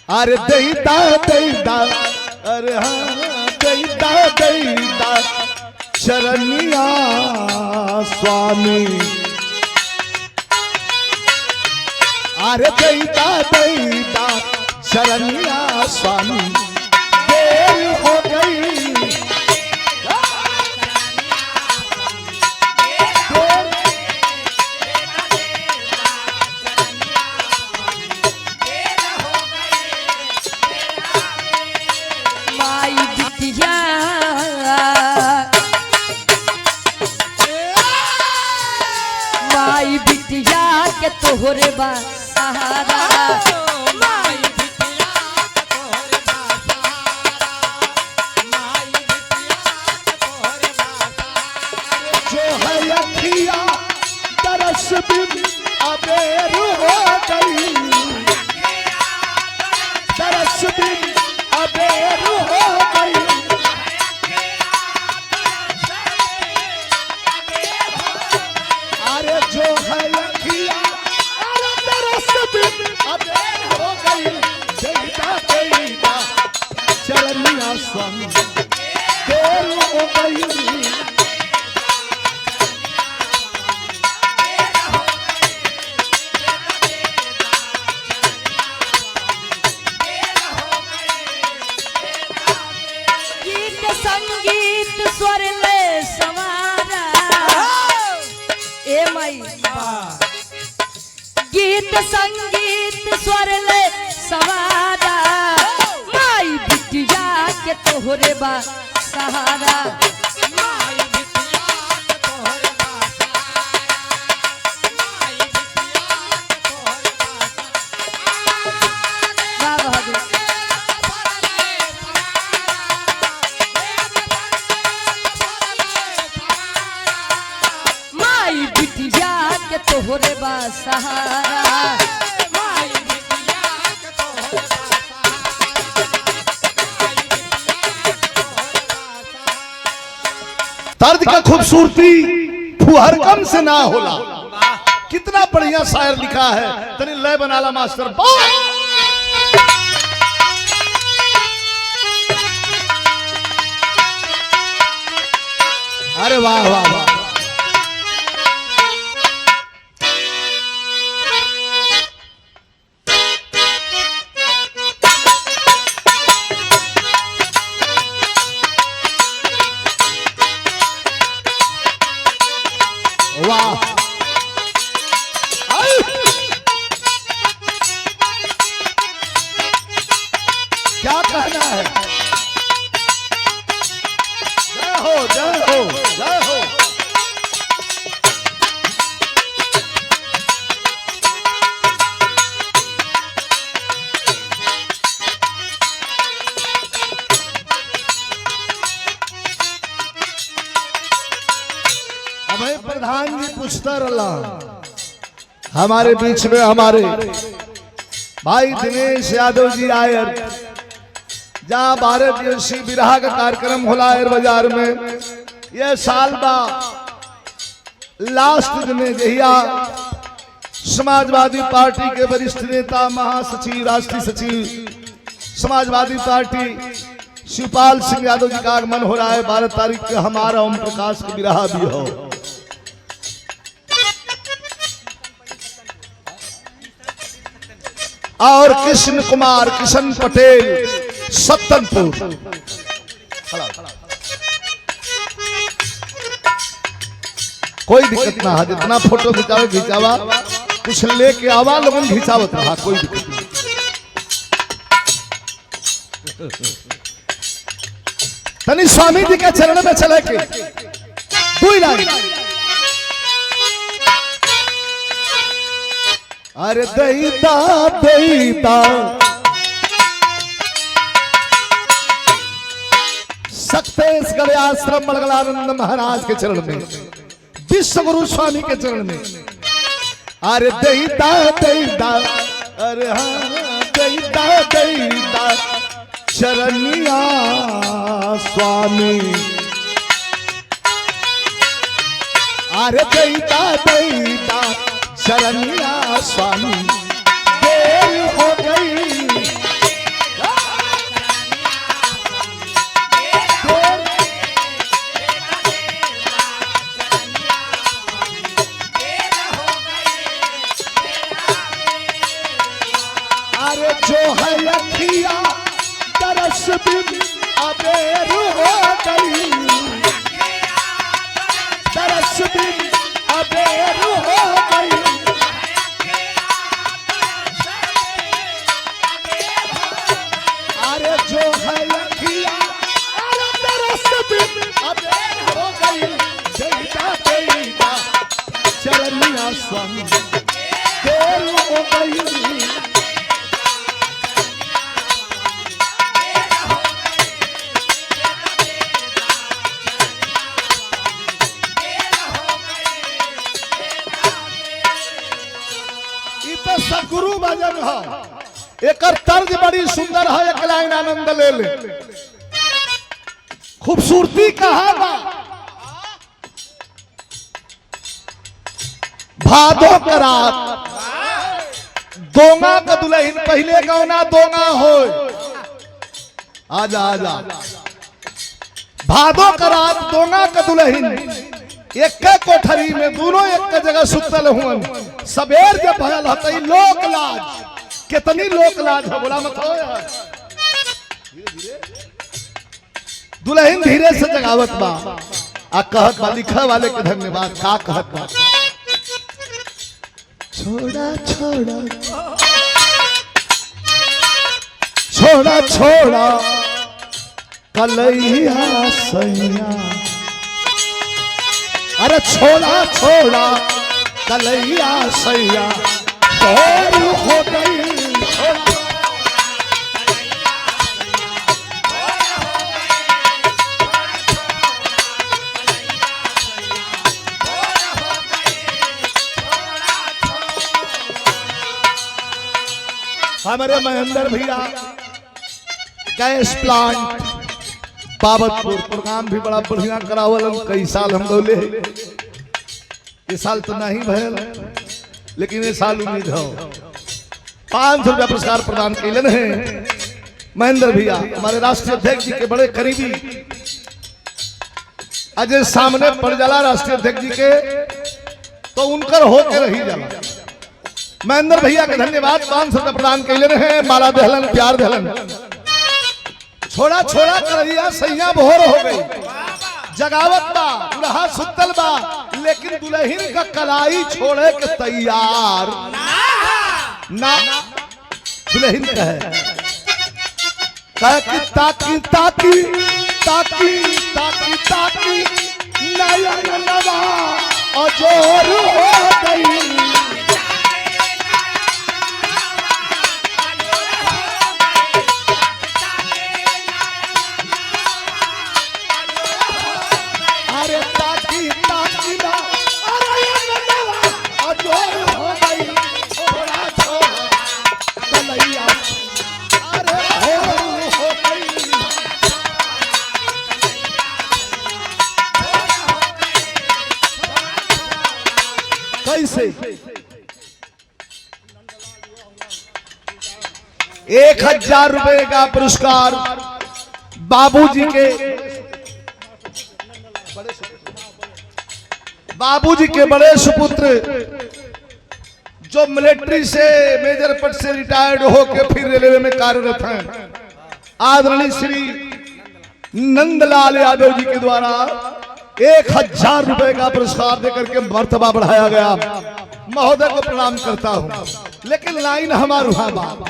अरे दैदा दैदा, अरे हाँ दैदा दैदा शरणिया स्वामी। अरे दैदा दैदा शरणिया स्वामी, देर हो गई। माई बिटिया के तोहरे बा सहारा, माई बिटिया के तोहरे बा सहारा, माई बिटिया के तोहरे बा सहारा। जो है अखिया तरस बिन अबेर हो गई, तरस बिन अबेर हो गई। अरे जो है अखिया अरे तरस बिन अबेर हो गई। दैदा दैदा शरणिया स्वामी, देर हो गई। गीत संगीत स्वर ले सवारा। ए माई गीत संगीत स्वर ले सवारा, माई बिटिया के तोहरे बा सहारा। माई बिटिया के तोहरे बा सहारा, माई बिटिया के तोहरे बा सहारा। वाह बहादुर। माई बिटिया के तोहरे बा सहारा, माई बिटिया के तोहरे बा सहारा। दर्द का खूबसूरती फुहरकम से ना होला। कितना बढ़िया शायर लिखा है। तनी लय बनाला मास्टर। अरे वाह वाह वाह। वाह क्या कहना है। जय हो जय हो जय हो। अभय प्रधान जी पूछता रहा हमारे बीच में हमारे भाई दिनेश यादव जी आए, जहाँ भारत दिवसीय विराह का कार्यक्रम होला है बाजार में। यह साल बा लास्ट दिन जहिया समाजवादी पार्टी के वरिष्ठ नेता महासचिव राष्ट्रीय सचिव समाजवादी पार्टी शिवपाल सिंह यादव जी का आगमन हो रहा है। 12 तारीख को हमारा ओम प्रकाश का विराह भी हो। और कृष्ण कुमार किशन पटेल सत्तनपुर। कोई दिक्कत ना है, जितना फोटो खिंचावे खिंचावा, कुछ लेके आवा लोगन खिंचावत रहा, कोई दिक्कत नहीं। तनी स्वामी जी के चरण में चले के दुई लाइन। अरे दैदा दैदा सक्तेशगढ़ आश्रम मलगलानंद महाराज के चरण में, विश्व गुरु स्वामी के चरण में। अरे दैदा दैदा, अरे हाँ दैदा दैदा शरणिया स्वामी। अरे दैदा दैदा शरणिया स्वामी, देर हो गई। अरे जो है अखिया तरस बिन अबेर हो गई, तरस बिन अबेर हो गई। अरे जो है अखिया अरे तरस बिन अबेर हो गई। देता देता चरनिया संग देर हो गई। सतगुरु भजन है, एक तर्ज बड़ी सुंदर है। एक लाइन आनंद ले ले, खूबसूरती कहा बा। भादो करात दोंगा का दुल्हन पहले गौना दोंगा हो। आजा आजा भादो करात दोंगा का दुल्हन एक कोठरी में दोनों एक जगह सुतल हुन। सबेर जब भयल हतई लोक लाज, कितनी लोक लाज है बोला मत हो यार। दुल्हन धीरे से जगावत बा आ कहत बा, लिखा वाले के धन्यवाद। का कहत बा, छोड़ा छोड़ा छोड़ा छोड़ा कलैया सैया। अरे छोड़ा छोड़ा कलैया सैया और हो गई। हमारे महेंद्र भैया गैस प्लांट बाबतपुर प्रोग्राम भी बड़ा बढ़िया करावल। कई साल हम बोले, ये साल तो नहीं भयल, लेकिन ये साल उम्मीद हो 500 रुपया पुरस्कार प्रदान कैलन है महेंद्र भैया, हमारे राष्ट्रीय अध्यक्ष जी के बड़े करीबी। अजय सामने पड़ जाला राष्ट्रीय अध्यक्ष जी के तो उनकर होके रही जाला। महेंद्र भैया के धन्यवाद। 500 रुपया प्रदान कैलन है, माला दहलन, प्यार दहलन। छोड़ा छोड़ा करैया सैया भोर हो गई। जगावत बा दुल्हा सुतल बा, लेकिन दुल्हन का कलाई छोड़े के तैयार ना। दुल्हन कहे ताकी ताकी ताकी ताकी ताकी ताकी नयन नवा अजोर हो गई। कैसे 1000 रुपए का पुरस्कार बाबूजी के बड़े सुपुत्र जो मिलिट्री से मेजर पद से रिटायर्ड होकर फिर रेलवे में कार्यरत हैं, आदरणीय श्री नंदलाल यादव जी के द्वारा 1000 रुपए का पुरस्कार देकर के मर्तबा बढ़ाया गया। महोदय को प्रणाम करता हूं। लेकिन लाइन हमारू है बाबा,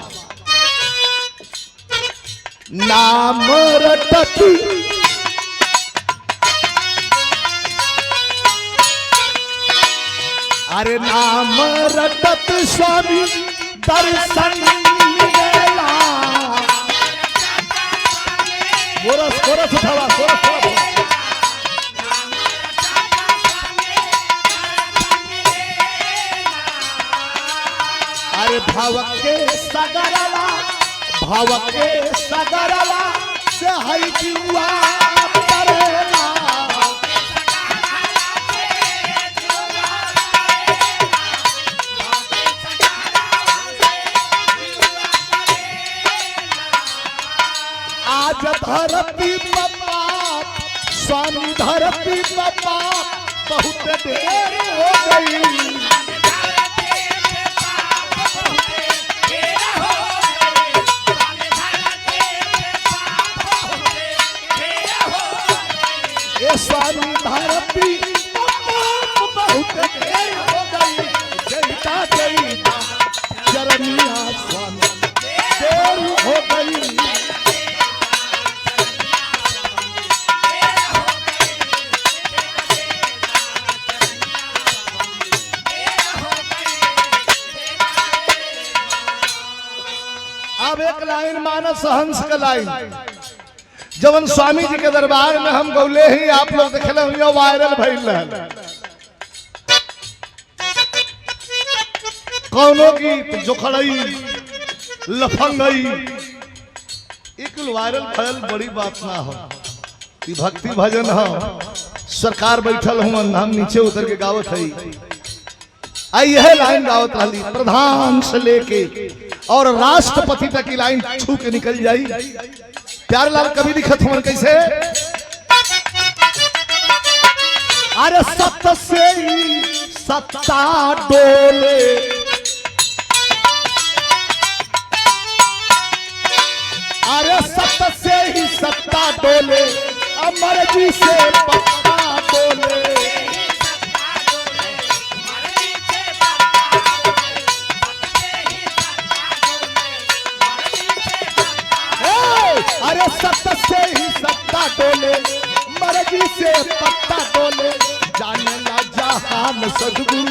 नाम रटत अरे नाम रटत स्वामी दर्शन मिलेला। कोरस कोरस उठावा, कोरस उठावा। अरे भावक के सगरला, भावक के सगरला से हई जुआ परेला। आज धरती बाबा स्वामी धरती बाबा बहुत देर हो गई। एक लाइन मानस हंस का लाइन जवन स्वामी जी के दरबार में हम गौले ही आप लोग देखले हुए वायरल भइल रहल। कौनो गीत जोखड़ई लफंगई एक वायरल भइल बड़ी बात ना हो। ई भक्ति भजन हो। सरकार बैठल हूँ हम नीचे उतर के गावत है। आई यह लाइन गावत रही प्रधान से लेके और राष्ट्रपति तक की लाइन छू के निकल जाई। प्यारेलाल कवि लिखत हुआ कैसे, अरे सत से ही सत्ता डोले, अरे सत से ही सत्ता डोले, अमर जी से पत्ता डोले। अरे सत्ता से ही सत्ता डोले, मर्जी से पत्ता डोले। जाने ला जहान सद्गुरु,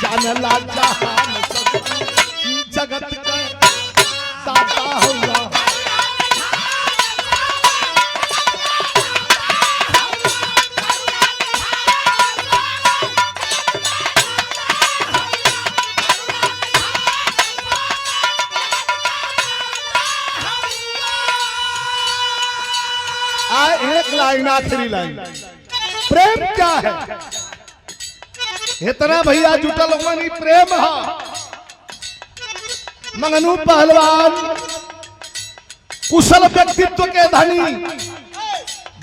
जाने ला जहान सद्गुरु, जगत का दाता हुआ। एक लाइन आखिरी लाइन, प्रेम क्या है? इतना भैया जुटल मनी प्रेम है। मंगनू पहलवान कुशल व्यक्तित्व के धनी,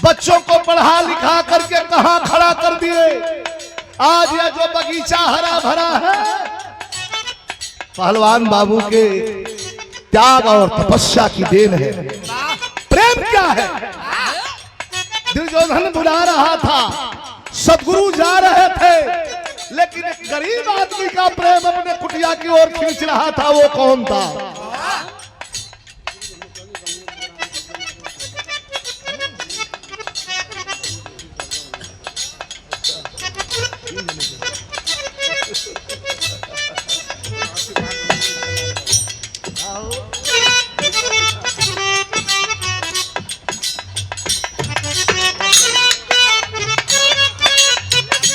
बच्चों को पढ़ा लिखा करके कहां खड़ा कर दिए। आज यह जो बगीचा हरा भरा है पहलवान बाबू के त्याग और तपस्या की देन है। प्रेम क्या है? दुर्योधन बुला रहा था, सदगुरु जा रहे थे, लेकिन एक गरीब आदमी का प्रेम अपने कुटिया की ओर खींच रहा था। वो कौन था?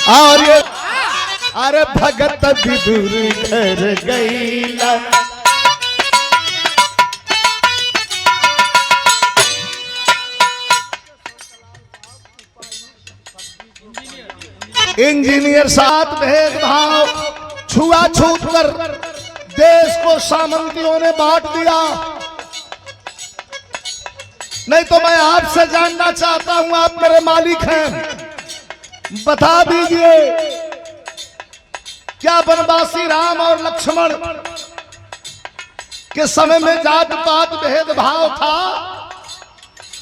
और ये अरे भगत विदुर घर गईला, इंजीनियर साथ भेदभाव छुआछूत कर देश को सामंतियों ने बांट दिया। नहीं तो मैं आपसे जानना चाहता हूं, आप मेरे मालिक हैं, बता दीजिए क्या वनवासी राम और लक्ष्मण के समय में जात पात भेदभाव था?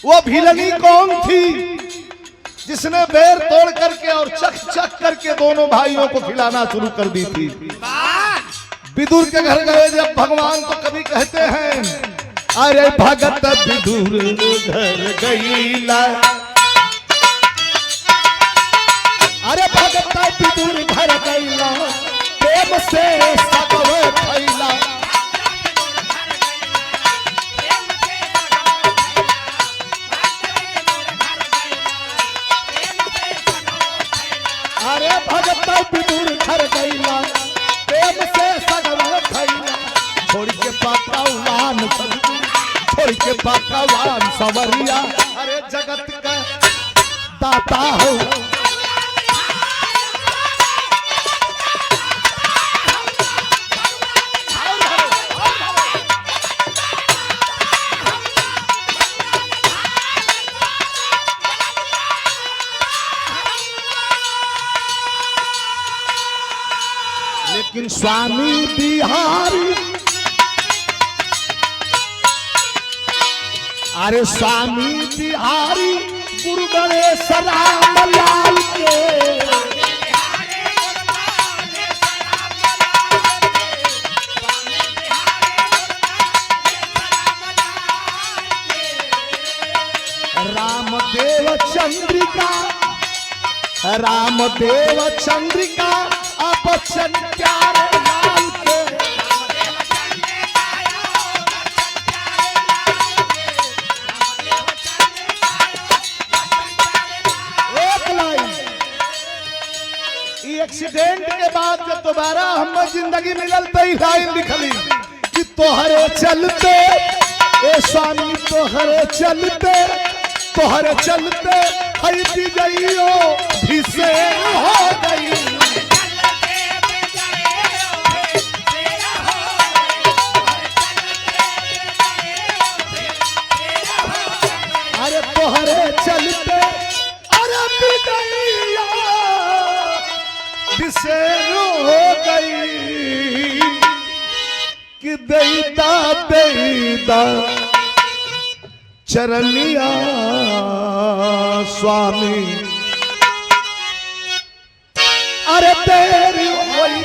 वो भिलनी कौन थी जिसने बेर तोड़ करके और चख चख करके दोनों भाइयों को खिलाना शुरू कर दी थी? विदुर के घर गए जब भगवान तो कभी कहते हैं, अरे भगत विदुर घर गईला, अरे भगत विदुर घर गईला, प्रेम से सकवे खैला। अरे भगत विदुर घर गईला, प्रेम से सकवे खैला। छोड़ के पकवान सदगुरु, छोड़ के पकवान सवरिया, अरे जगत का दाता हो। लेकिन स्वामी बिहारी, अरे स्वामी बिहारी गुरु गणेश राम लाल के, रामदेव चंद्रिका, रामदेव चंद्रिका बच्चन प्यारे लाल के, एक्सीडेंट के बाद जब दोबारा हम जिंदगी मिलल तो ई लाइन लिखली कि तोहरे चलते ए स्वामी तोहरे चलते हई विजइयो भी से हो गई। अरे तोहरे चलते अरे विजइयो भी से हो गई कि देता चरनिया स्वामी। अरे तेरी वही